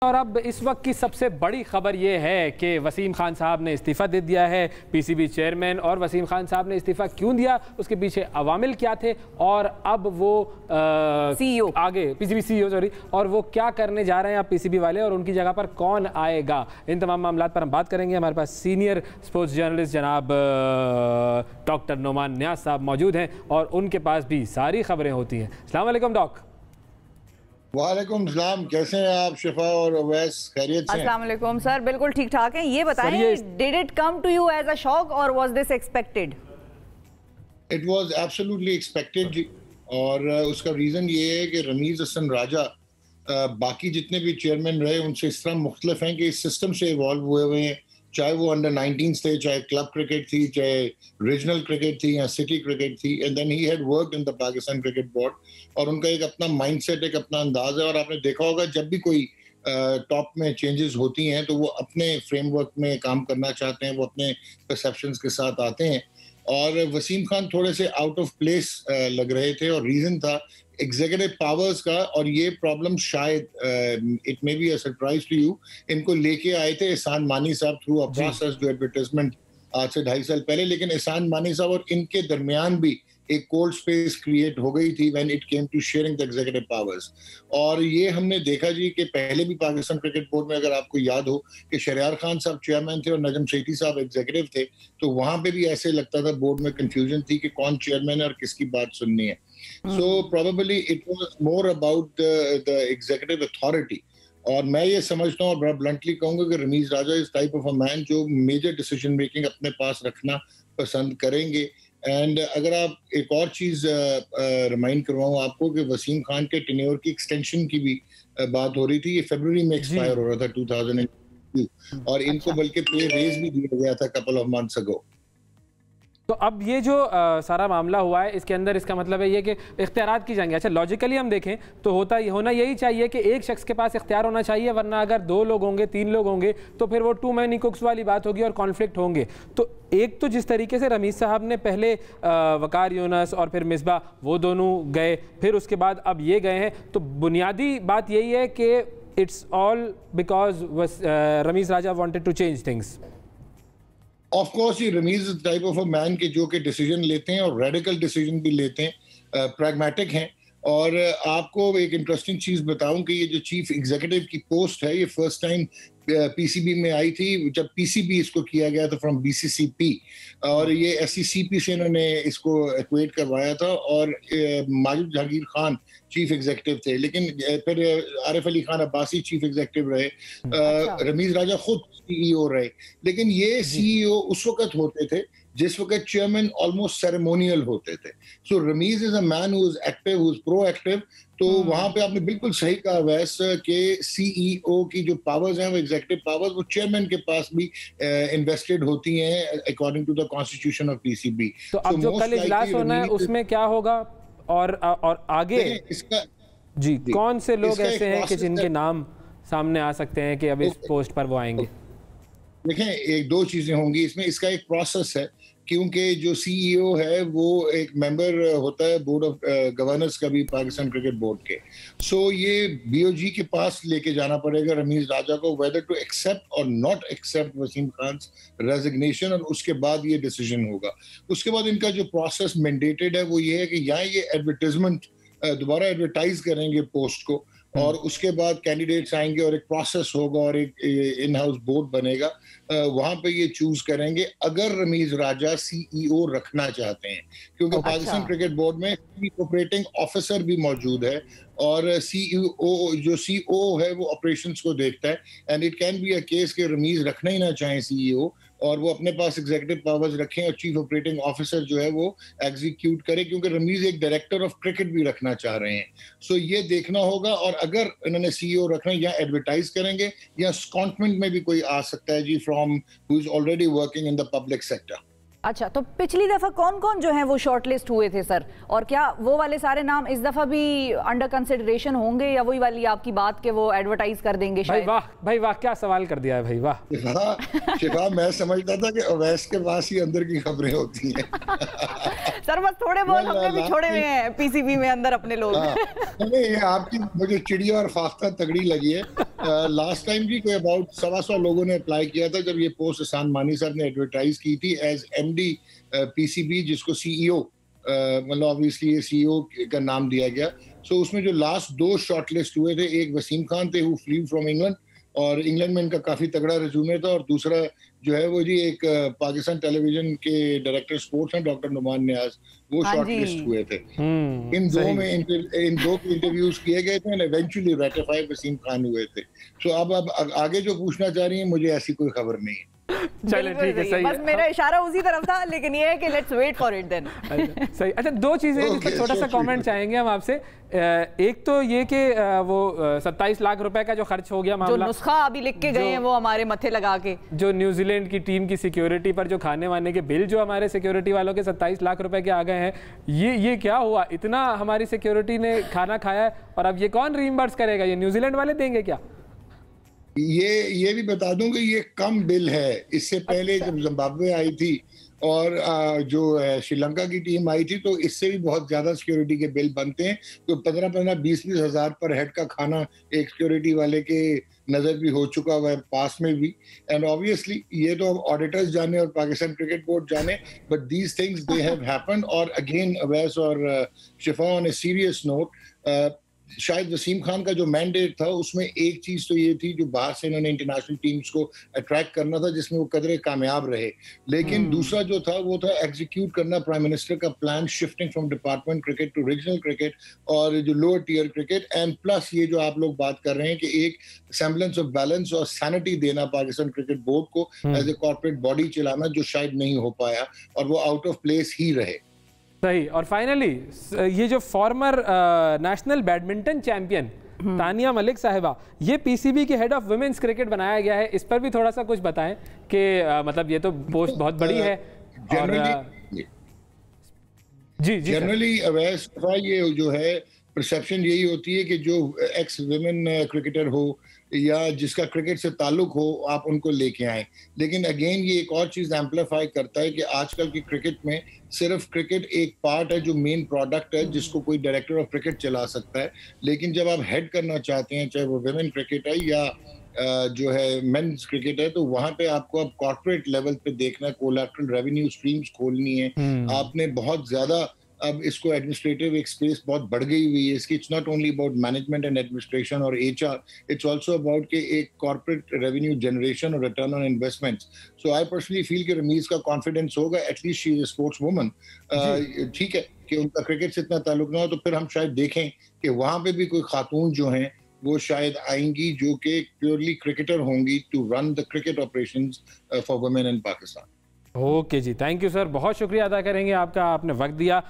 और अब इस वक्त की सबसे बड़ी खबर ये है कि वसीम खान साहब ने इस्तीफ़ा दे दिया है पीसीबी चेयरमैन। और वसीम खान साहब ने इस्तीफ़ा क्यों दिया, उसके पीछे अवामिल क्या थे और अब वो सीईओ आगे पीसीबी सीईओ और वो क्या करने जा रहे हैं अब पीसीबी वाले और उनकी जगह पर कौन आएगा, इन तमाम मामलों पर हम बात करेंगे। हमारे पास सीनियर स्पोर्ट्स जर्नलिस्ट जनाब डॉक्टर नोमान न्याज साहब मौजूद हैं और उनके पास भी सारी खबरें होती हैं। अस्सलाम वालेकुम डॉक। वालेकुम सलाम, कैसे हैं आप शिफा और अवैस, खैरियत से? अस्सलाम वालेकुम सर, बिल्कुल ठीक ठाक हैं। ये बताएं, did it come to you as a shock और was this expected? It was absolutely expected और उसका रीज़न ये है कि रमीज़ हसन राजा बाकी जितने भी चेयरमैन रहे उनसे इस तरह मुख्तलिफ हैं कि इस सिस्टम से इवॉल्व हुए हैं, चाहे वो अंडर 19 थे, चाहे क्लब क्रिकेट थी, चाहे रीजनल क्रिकेट थी या सिटी क्रिकेट थी, and then he had worked in the Pakistan cricket board. और उनका एक अपना माइंडसेट, एक अपना अंदाज है। और आपने देखा होगा जब भी कोई टॉप में चेंजेस होती हैं तो वो अपने फ्रेमवर्क में काम करना चाहते हैं, वो अपने परसेप्शंस के साथ आते हैं। और वसीम खान थोड़े से आउट ऑफ प्लेस लग रहे थे और रीज़न था एग्जीक्यूटिव पावर्स का। और ये प्रॉब्लम शायद it may be a surprise to you, इनको लेके आए थे एहसान मानी साहब थ्रू अ प्रोसेस, जो एडवर्टाइजमेंट आज से 2.5 साल पहले। लेकिन एहसान मानी साहब और इनके दरमियान भी एक कोल्ड स्पेस क्रिएट हो गई थी when it came to sharing the executive powers. और ये हमने देखा जी कि पहले भी पाकिस्तान क्रिकेट बोर्ड में, अगर आपको याद हो, कि शहरयार खान साहब चेयरमैन थे और नजम सेठी साहब एग्जीक्यूटिव थे, तो वहां पे भी ऐसे लगता था बोर्ड में कंफ्यूजन थी कि कौन चेयरमैन है और किसकी बात सुननी है। So probably it was more about the executive authority. और मैं ये समझता हूँ और बड़ा ब्लंटली कहूंगा कि रमीज राजा इस टाइप ऑफ अ मैन जो मेजर डिसीजन मेकिंग अपने पास रखना पसंद करेंगे। एंड अगर आप एक और चीज रिमाइंड करवाऊं आपको कि वसीम खान के टेन्योर की एक्सटेंशन की भी बात हो रही थी। ये फरवरी में एक्सपायर हो रहा था 2002 और इनको बल्कि पे रेज भी दिया गया था कपल ऑफ मंथ्स अगो। तो अब ये जो सारा मामला हुआ है इसके अंदर इसका मतलब है ये कि इख्तियारात की जाएंगे। अच्छा, लॉजिकली हम देखें तो होना यही चाहिए कि एक शख्स के पास इख्तियार होना चाहिए, वरना अगर 2 लोग होंगे, 3 लोग होंगे तो फिर वो टू मैनी कुक्स वाली बात होगी और कॉन्फ्लिक्ट होंगे। तो एक तो जिस तरीके से रमीज साहब ने पहले वकार यूनस और फिर मिसबा वो दोनों गए, फिर उसके बाद अब ये गए हैं, तो बुनियादी बात यही है कि it's all because Ramiz Raja wanted to change things. Of course ये Ramiz type of a man के जो कि डिसीजन लेते हैं और रेडिकल डिसीजन भी लेते हैं, प्रैग्मेटिक हैं। और आपको एक इंटरेस्टिंग चीज बताऊं कि ये जो चीफ एग्जीक्यूटिव की पोस्ट है ये फर्स्ट टाइम पीसीबी में आई थी जब पीसीबी इसको किया गया था फ्रॉम बीसीसीपी, और ये एससीसीपी से इन्होंने इसको इक्वेट करवाया था। और माजिद जहांगीर खान चीफ एग्जीक्यूटिव थे, लेकिन फिर आरिफ अली खान अब्बासी चीफ एग्जीक्यूटिव रहे, रमीज राजा खुद सीईओ रहे। लेकिन ये सीईओ उस वक्त होते थे जिस वक्त चेयरमैन ऑलमोस्ट सेरेमोनियल होते थे। So Ramiz is a man who is active, who is proactive. तो वहां पे आपने बिल्कुल सही कहा वैसे कि सीईओ की जो पावर्स हैं वो एग्जीक्यूटिव पावर्स वो चेयरमैन के पास भी इन्वेस्टेड होती हैं according to the constitution of PCB. तो अब जो कल इजलास होना है उसमें क्या होगा और आगे इसका जी कौन से लोग ऐसे हैं कि जिनके नाम सामने आ सकते हैं कि अब इस पोस्ट पर वो आएंगे? देखें, एक दो चीजें होंगी इसमें। इसका एक प्रोसेस है क्योंकि जो सीईओ है वो एक मेंबर होता है बोर्ड ऑफ गवर्नर्स का भी पाकिस्तान क्रिकेट बोर्ड के। सो ये बीओजी के पास लेके जाना पड़ेगा रमीज राजा को, वेदर टू एक्सेप्ट और not accept Wasim Khan resignation, और उसके बाद ये डिसीजन होगा। उसके बाद इनका जो प्रोसेस मैंडेटेड है वो ये है कि यहाँ ये एडवर्टाइजमेंट दोबारा एडवर्टाइज करेंगे पोस्ट को, और उसके बाद कैंडिडेट्स आएंगे और एक प्रोसेस होगा और एक इन हाउस बोर्ड बनेगा। वहां पे ये चूज करेंगे अगर रमीज राजा सीईओ रखना चाहते हैं, क्योंकि पाकिस्तान क्रिकेट बोर्ड में चीफ ऑपरेटिंग ऑफिसर भी मौजूद है और सीईओ जो सीईओ है वो ऑपरेशंस को देखता है। And it can be a case कि रमीज रखना ही ना चाहें सीईओ और वो अपने पास एग्जीक्यूटिव पावर्स रखें और चीफ ऑपरेटिंग ऑफिसर जो है वो एग्जीक्यूट करे, क्योंकि रमीज एक डायरेक्टर ऑफ क्रिकेट भी रखना चाह रहे हैं। सो ये देखना होगा। और अगर इन्होंने सीईओ रखना या एडवर्टाइज करेंगे या स्कॉटमेंट में भी कोई आ सकता है जी from who is already working in the public sector. अच्छा, तो पिछली दफा कौन कौन जो है वो शॉर्टलिस्ट हुए थे सर, और क्या वो वाले सारे नाम इस दफा भी अंडर कंसिडरेशन होंगे या वही वाली आपकी बात के वो एडवर्टाइज कर देंगे? भाई वाह, भाई वाह, क्या सवाल कर दिया है भाई, वाह। शिफा मैं समझता था कि अवैस के पास ही अंदर की खबरें होती हैं। सर बस थोड़े बहुत हमने भी छोड़े हुए हैं पीसीबी में अंदर अपने लोग। नहीं, ये आपकी मुझे चिड़िया और फाख्ता तगड़ी लगी है। लास्ट टाइम भी कोई अबाउट 125 लोगों ने अप्लाई किया था जब ये पोस्ट एहसान मानी साहब ने एडवर्टाइज की थी एज एमडी पीसीबी, जिसको सीईओ मतलब ऑब्वियसली ये सीईओ का नाम दिया गया। सो उसमें जो लास्ट 2 शॉर्टलिस्ट हुए थे, एक वसीम खान थे हु फ्ली फ्रॉम इंग्लैंड, और इंग्लैंड में इनका काफी तगड़ा रिज्यूमे था, और दूसरा जो है वो जी एक पाकिस्तान टेलीविजन के डायरेक्टर स्पोर्ट्स हैं डॉक्टर नुमान नियाज, वो शॉर्टलिस्ट हुए थे। इन दो के इंटरव्यूज किए गए थे and eventually ratify Wasim Khan हुए थे। सो अब आगे जो पूछना चाह रही हैं मुझे ऐसी कोई खबर नहीं है। चले ठीक है, सही बस मेरा इशारा उसी तरफ था, लेकिन ये है कि let's wait for it then. सही। अच्छा, 2 चीजें जिस पर छोटा सा कमेंट चाहेंगे हम आपसे। एक तो ये कि वो 27 लाख रुपए का जो खर्च हो गया मामला, जो नुस्खा अभी लिख के गए हैं वो हमारे मथे लगा के, जो न्यूजीलैंड की टीम की सिक्योरिटी पर जो खाने वाने के बिल जो हमारे सिक्योरिटी वालों के 27 लाख रुपए के आ गए हैं, ये क्या हुआ? इतना हमारी सिक्योरिटी ने खाना खाया है और अब ये कौन रीइंबर्स करेगा? ये न्यूजीलैंड वाले देंगे क्या? ये भी बता दूं कि ये कम बिल है। इससे पहले जब जिम्बाब्वे आई थी और जो श्रीलंका की टीम आई थी, तो इससे भी बहुत ज्यादा सिक्योरिटी के बिल बनते हैं। तो 15-20 हज़ार पर हेड का खाना एक सिक्योरिटी वाले के नजर भी हो चुका हुआ है, पास में भी। एंड ऑब्वियसली ये तो ऑडिटर्स जाने और पाकिस्तान क्रिकेट बोर्ड जाने, but these things they have happened. और अगेन अवैस और शिफा ऑन ए सीरियस नोट, शायद वसीम खान का जो मैंडेट था उसमें एक चीज तो ये थी जो बाहर से इन्होंने इंटरनेशनल टीम्स को अट्रैक्ट करना था, जिसमें वो कदरे कामयाब रहे। लेकिन दूसरा जो था वो था एग्जीक्यूट करना प्राइम मिनिस्टर का plan, shifting from department cricket to regional cricket और जो lower tier cricket. And plus ये जो आप लोग बात कर रहे हैं कि एक सेम्बलेंस ऑफ बैलेंस और सैनिटी देना पाकिस्तान क्रिकेट बोर्ड को एज ए कॉर्पोरेट बॉडी चलाना, जो शायद नहीं हो पाया और वो आउट ऑफ प्लेस ही रहे। सही। और फाइनली ये जो farmer national badminton champion Tania Malik साहिबा, ये पीसीबी के हेड ऑफ वुमेन्स क्रिकेट बनाया गया है, इस पर भी थोड़ा सा कुछ बताएं कि मतलब ये तो पोस्ट बहुत बड़ी है। जी जनरली अवैस ये जो है परसेप्शन यही होती है कि जो एक्स वुमेन क्रिकेटर हो या जिसका क्रिकेट से ताल्लुक हो, आप उनको लेके आए। लेकिन अगेन ये एक और चीज एम्पलीफाई करता है कि आजकल की क्रिकेट में सिर्फ क्रिकेट एक पार्ट है जो मेन प्रोडक्ट है, जिसको कोई डायरेक्टर ऑफ क्रिकेट चला सकता है। लेकिन जब आप हेड करना चाहते हैं, चाहे वो वुमेन क्रिकेट है या जो है मेंस क्रिकेट है, तो वहां पे आपको अब कॉर्पोरेट लेवल पे देखना है, कोलैटरल रेवेन्यू स्ट्रीम्स खोलनी है। आपने बहुत ज्यादा अब इसको एडमिनिस्ट्रेटिव एक स्पेस बहुत बढ़ गई हुई है इसकी। It's not only about management and administration और एचआर, इट्स आल्सो अबाउट के एक कॉर्पोरेट रेवेन्यू जनरेशन और return on investments. So I personally feel कि रमीज का कॉन्फिडेंस होगा, at least she is a sports woman. ठीक है कि उनका क्रिकेट से इतना ताल्लुक ना हो, तो फिर हम शायद देखें कि वहां पे भी कोई खातून जो हैं वो शायद आएंगी जो कि प्योरली क्रिकेटर होंगी to run the cricket operations for women in Pakistan. Okay जी, थैंक यू सर, बहुत शुक्रिया अदा करेंगे आपका, आपने वक्त दिया।